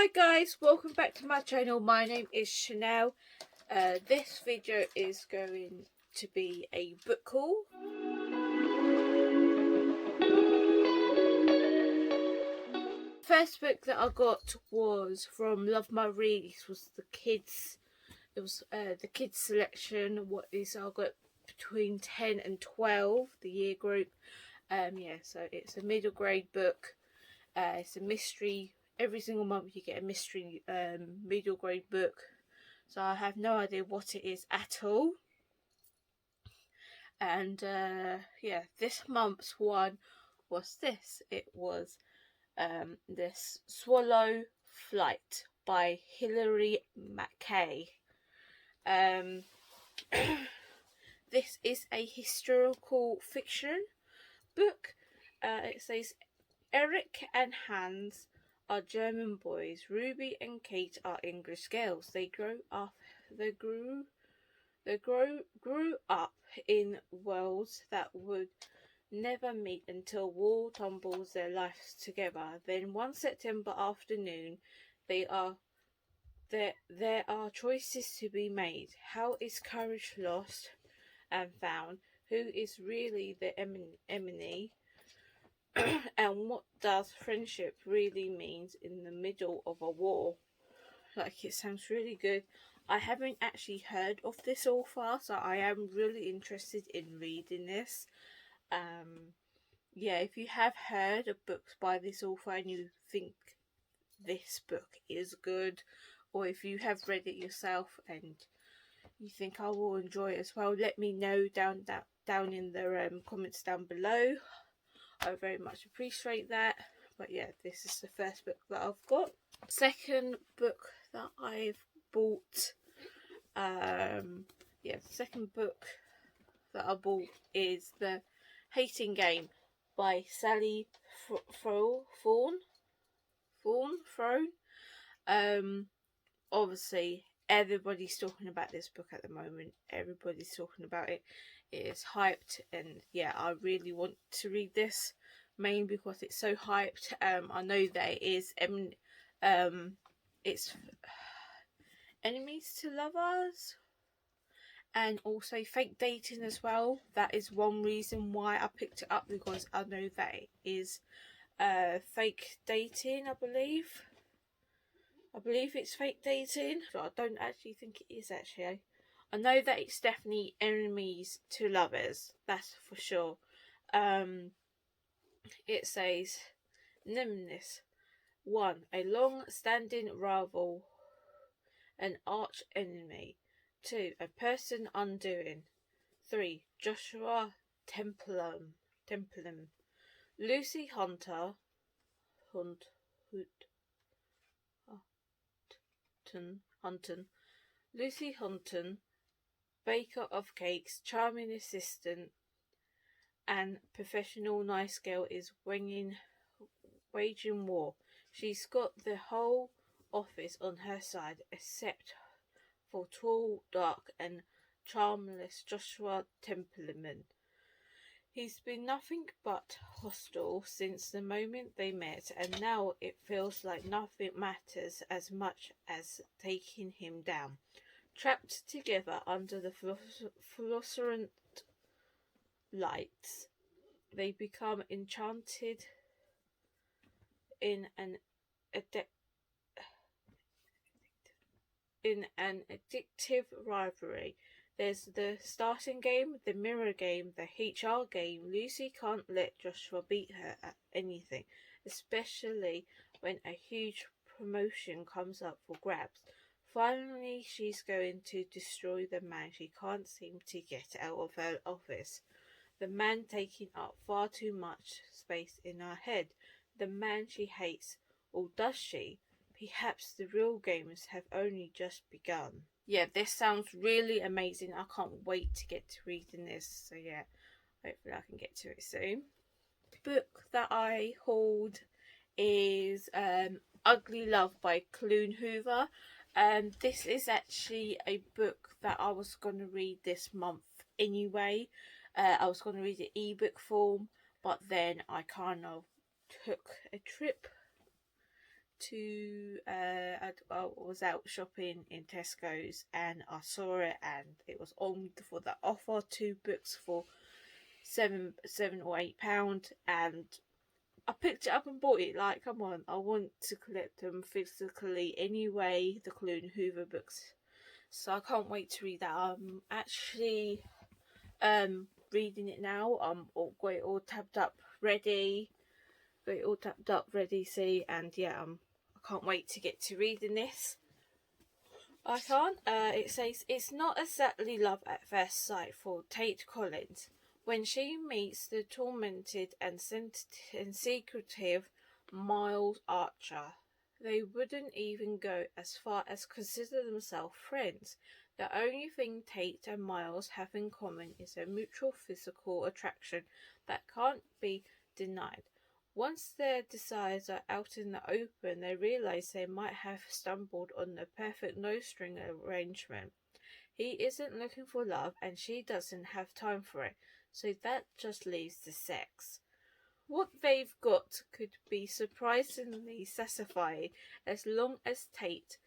Hi guys, welcome back to my channel. My name is Chanel. This video is going to be a book haul. First book that I got was from Love My Read. It was the kids. It was the kids selection. What is I got between 10 and 12, the year group. So it's a middle grade book. It's a mystery. Every single month you get a mystery middle grade book. So I have no idea what it is at all. And this month's one was this. It was this Swallow Flight by Hilary McKay. This is a historical fiction book. It says Eric and Hans are German boys. Ruby and Kate are English girls. They grew up in worlds that would never meet until war tumbles their lives together. Then one September afternoon, there are choices to be made. How is courage lost and found? Who is really the enemy? And what does friendship really mean in the middle of a war? Like, it sounds really good. I haven't actually heard of this author, so I am really interested in reading this. If you have heard of books by this author and you think this book is good, or if you have read it yourself and you think I will enjoy it as well, let me know down in the comments down below. I very much appreciate that. But yeah, this is the first book that I've got. Second book that I've bought, the second book that I bought is The Hating Game by Sally Thorne. Obviously everybody's talking about this book at the moment. Everybody's talking about it. It is hyped, and yeah, I really want to read this, mainly because it's so hyped. I know that it is it's enemies to lovers and also fake dating as well. That is one reason why I picked it up, because I know that it is fake dating. I believe it's fake dating, but I don't actually think it is actually. I know that it's definitely enemies to lovers, that's for sure. It says Nemesis 1. A long-standing rival, an arch enemy. 2. A person undoing. 3. Joshua Templum. Lucy Hunter. Lucy Hunton, baker of cakes, charming assistant, and professional nice girl, is waging war. She's got the whole office on her side, except for tall, dark, and charmless Joshua Templeman. He's been nothing but hostile since the moment they met, and now it feels like nothing matters as much as taking him down. Trapped together under the fluorescent lights, they become enchanted in an addictive rivalry. There's the starting game, the mirror game, the HR game. Lucy can't let Joshua beat her at anything, especially when a huge promotion comes up for grabs. Finally, she's going to destroy the man she can't seem to get out of her office. The man taking up far too much space in her head. The man she hates. Or does she? Perhaps the real games have only just begun. Yeah, this sounds really amazing. I can't wait to get to reading this. So yeah, hopefully I can get to it soon. The book that I hauled is Ugly Love by Colleen Hoover. This is actually a book that I was going to read this month anyway. I was going to read it ebook form, but then I kind of took a trip to I was out shopping in Tesco's and I saw it and it was on for the offer, 2 books for £7 or £8, and I picked it up and bought it. Like, come on, I want to collect them physically anyway, the Colleen Hoover books. So I can't wait to read that. I'm actually reading it now. I'm got it all tabbed up, ready. See, and yeah, I can't wait to get to reading this. I can't. It says it's not exactly love at first sight for Tate Collins when she meets the tormented and secretive Miles Archer. They wouldn't even go as far as consider themselves friends. The only thing Tate and Miles have in common is a mutual physical attraction that can't be denied. Once their desires are out in the open, they realise they might have stumbled on the perfect no-string arrangement. He isn't looking for love and she doesn't have time for it, so that just leaves the sex. What they've got could be surprisingly satisfying as long as Tate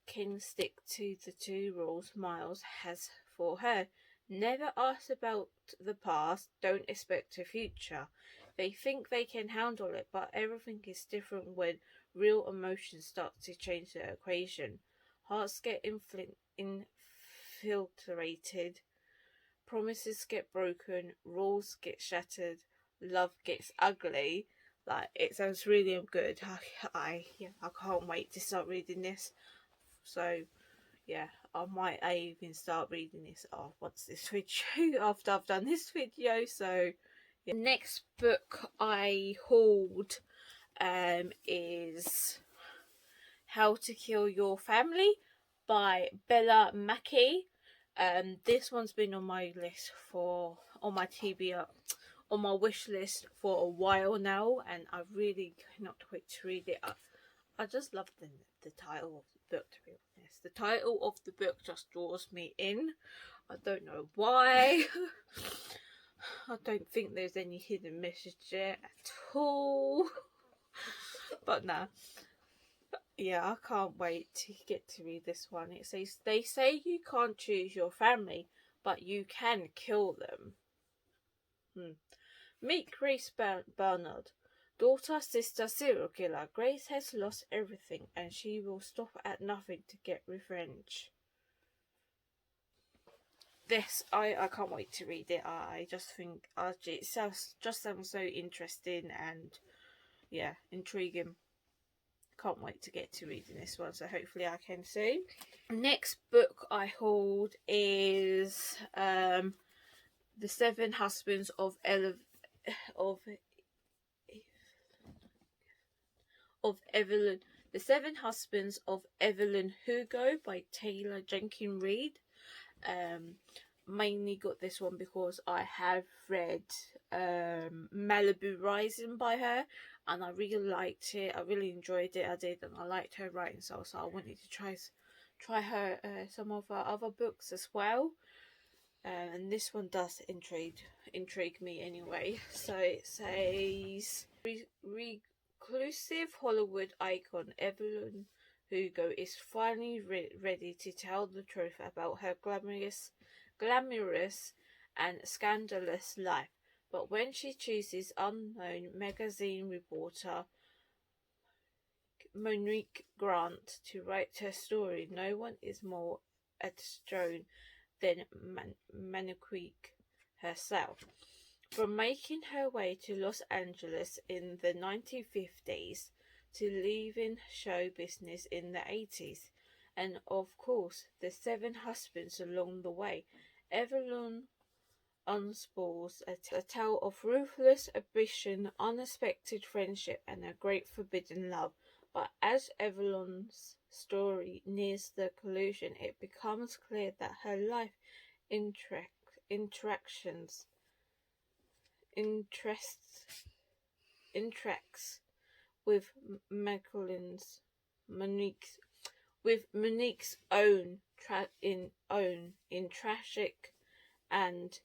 can stick to the 2 rules Miles has for her. Never ask about the past, don't expect a future. They think they can handle it, but everything is different when real emotions start to change the equation. Hearts get infiltrated, promises get broken, rules get shattered, love gets ugly. Like, it sounds really good. I can't wait to start reading this. So yeah, I might even start reading this once this video, after I've done this video. So yeah. Next book I hauled is How to Kill Your Family by Bella Mackie. This one's been on my list on my wish list for a while now, and I really cannot wait to read it. I just love the title of the book, to be honest. The title of the book just draws me in. I don't know why. I don't think there's any hidden message there at all. But nah. Yeah, I can't wait to get to read this one. It says, they say you can't choose your family, but you can kill them. Meet Grace Bernard. Daughter, sister, serial killer. Grace has lost everything and she will stop at nothing to get revenge. This, I can't wait to read it. I just think it sounds so interesting and yeah, intriguing. Can't wait to get to reading this one, so hopefully I can soon. Next book I hold is The 7 Husbands of Evelyn. The 7 Husbands of Evelyn Hugo by Taylor Jenkins Reid. Mainly got this one because I have read Malibu Rising by her, and I really liked it. I really enjoyed it. I did, and I liked her writing style, so I wanted to try her some of her other books as well. And this one does intrigue me anyway. So it says, reclusive Hollywood icon Evelyn Hugo is finally ready to tell the truth about her glamorous and scandalous life. But when she chooses unknown magazine reporter Monique Grant to write her story, no one is more astron than Monique herself. From making her way to Los Angeles in the 1950s to leaving show business in the 80s, and of course the 7 husbands along the way, Evelyn unspools a tale of ruthless ambition, unexpected friendship, and a great forbidden love. But as Evelyn's story nears the conclusion, it becomes clear that her life interacts with Monique's own in tragic and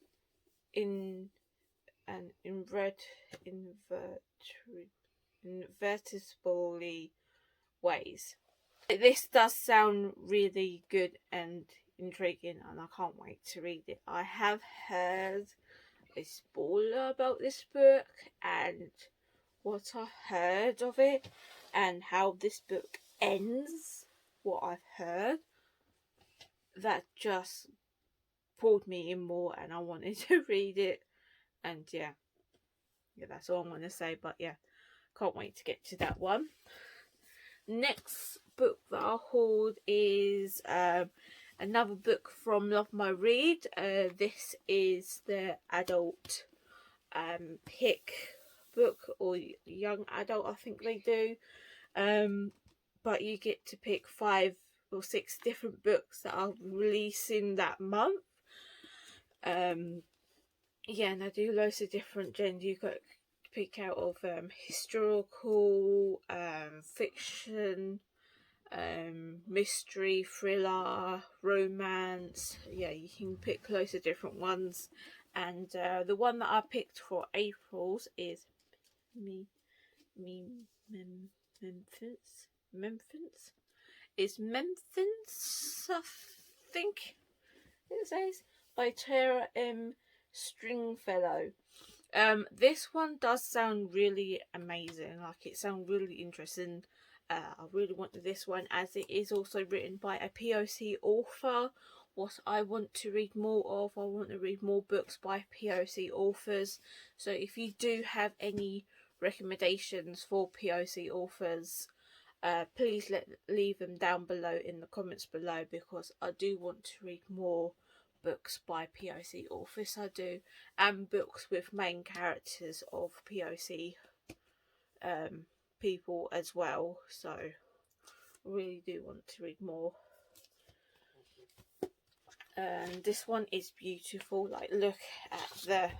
invertibly ways. This does sound really good and intriguing, and I can't wait to read it. I have heard a spoiler about this book and what I heard of it and how this book ends, what I've heard, that just pulled me in more and I wanted to read it. And yeah, that's all I'm going to say. But yeah, can't wait to get to that one. Next book that I hauled is another book from Love My Reid. This is the adult pick book, or young adult, I think they do. But you get to pick 5 or 6 different books that are releasing that month. Yeah, and I do loads of different genres. You got to pick out of historical, fiction, mystery, thriller, romance. Yeah, you can pick loads of different ones. And the one that I picked for April's is Memphis. Is Memphis, I think it says, by Tara M. Stringfellow. This one does sound really amazing. Like, it sounds really interesting. I really wanted this one, as it is also written by a POC author. What I want to read more of, I want to read more books by POC authors. So if you do have any recommendations for POC authors, please leave them down below in the comments below, because I do want to read more books by POC authors. I do, and books with main characters of POC people as well. So I really do want to read more. And this one is beautiful. Like, look at the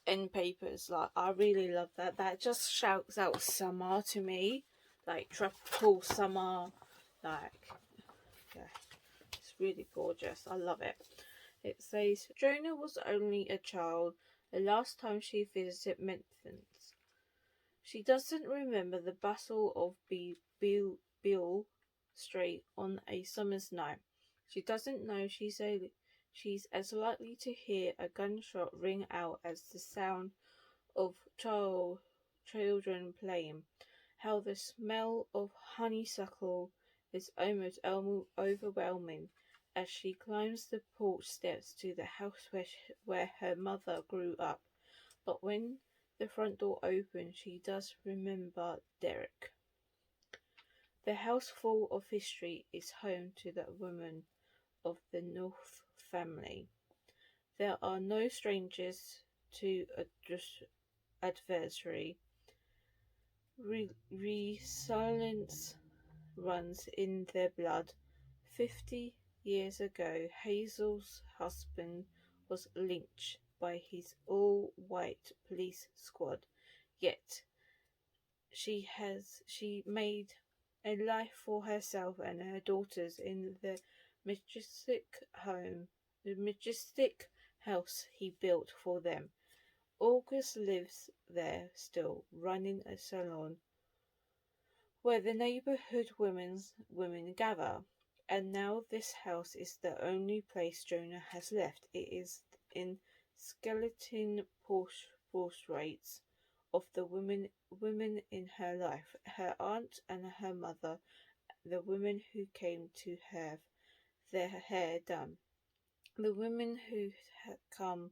end papers. Like, I really love that. That just shouts out summer to me, like tropical summer. Like, yeah, it's really gorgeous. I love it. It says Jonah was only a child the last time she visited Memphis. She doesn't remember the bustle of Beale Street on a summer's night. She doesn't know she's as likely to hear a gunshot ring out as the sound of children playing. How the smell of honeysuckle is almost overwhelming as she climbs the porch steps to the house where her mother grew up. But when the front door opens, she does remember Derek. The house full of history is home to the women of the North family. There are no strangers to adversary. Resilience runs in their blood. 50 years ago, Hazel's husband was lynched by his all-white police squad. Yet she made a life for herself and her daughters in the majestic house he built for them. August lives there still, running a salon where the neighborhood women gather. And now this house is the only place Jonah has left. It is in skeleton portraits of the women in her life, her aunt and her mother, the women who came to have their hair done, the women who come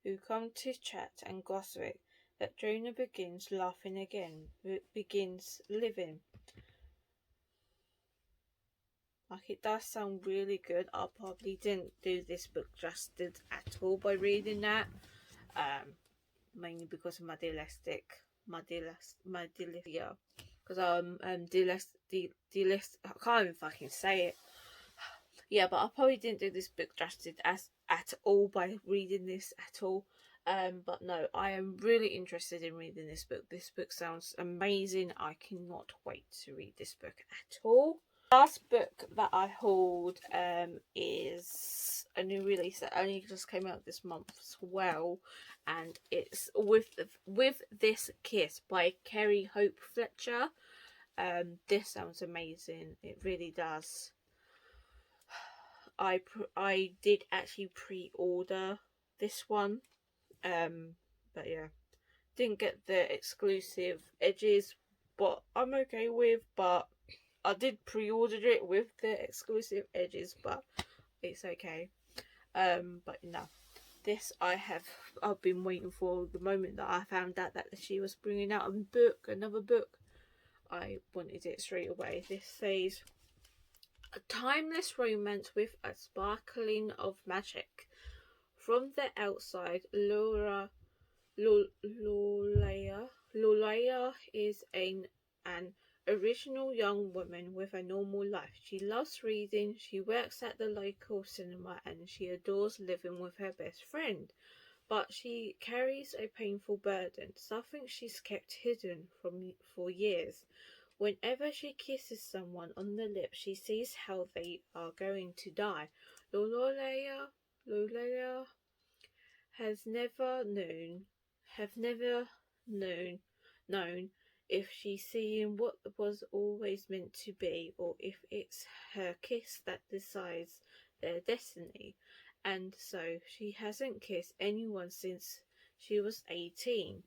to chat and gossip, that Jonah begins laughing again, begins living. Like, it does sound really good. I probably didn't do this book justice at all by reading that. Mainly because of my dyslexia. Because I can't even fucking say it. Yeah, but I probably didn't do this book justice at all by reading this at all. But no, I am really interested in reading this book. This book sounds amazing. I cannot wait to read this book at all. Last book that I hauled is a new release that only just came out this month as well, and it's With This Kiss by Carrie Fletcher. This sounds amazing. It really does. I did actually pre-order this one, but yeah, didn't get the exclusive edges, but I'm okay with. But I did pre-order it with the exclusive edges, but it's okay. But no, this I've been waiting for the moment that I found out that she was bringing out another book. I wanted it straight away. This says a timeless romance with a sparkling of magic. From the outside, Lolaya is an original young woman with a normal life. She loves reading, she works at the local cinema, and she adores living with her best friend. But she carries a painful burden, something she's kept hidden for years. Whenever she kisses someone on the lips, she sees how they are going to die. Lolaya has never known if she's seeing what was always meant to be, or if it's her kiss that decides their destiny. And so she hasn't kissed anyone since she was 18.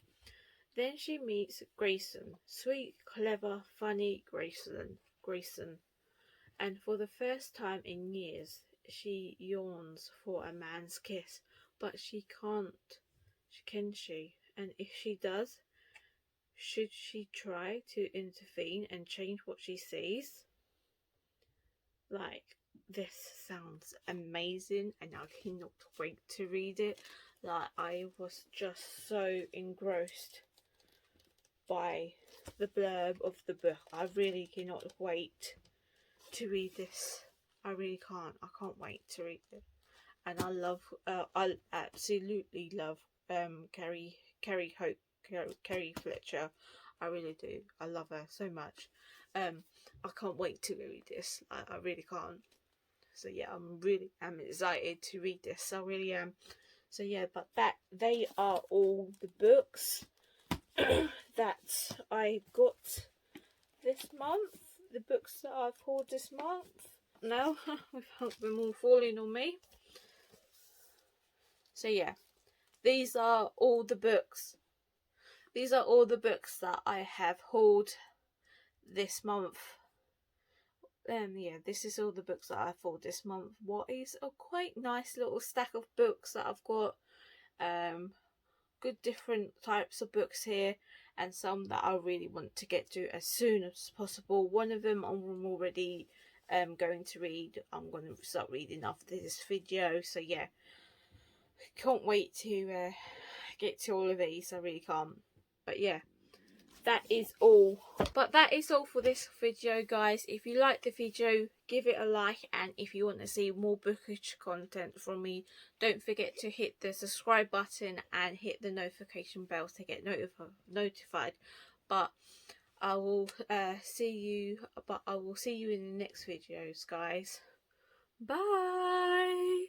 Then she meets Grayson, sweet, clever, funny Grayson, and for the first time in years, she yearns for a man's kiss, but she can't. Can she? And if she does, should she try to intervene and change what she sees? Like, this sounds amazing, and I cannot wait to read it. Like, I was just so engrossed by the blurb of the book. I really cannot wait to read this. I really can't. I can't wait to read it. And I absolutely love Carrie Fletcher. I really do. I love her so much. I can't wait to read this. I really can't. So yeah, I'm excited to read this. I really am. So yeah, but they are all the books that I got this month. The books that I've hauled this month. Now without them all falling on me. So yeah, these are all the books. These are all the books that I have hauled this month. Yeah, this is all the books that I've hauled this month. What is a quite nice little stack of books that I've got. Good different types of books here, and some that I really want to get to as soon as possible. One of them I'm already going to read. I'm going to start reading after this video. So yeah, can't wait to get to all of these. I really can't. But yeah, that is all. But that is all for this video, guys. If you like the video, give it a like, and if you want to see more bookish content from me, don't forget to hit the subscribe button and hit the notification bell to get notified. But I will see you in the next videos, guys. Bye.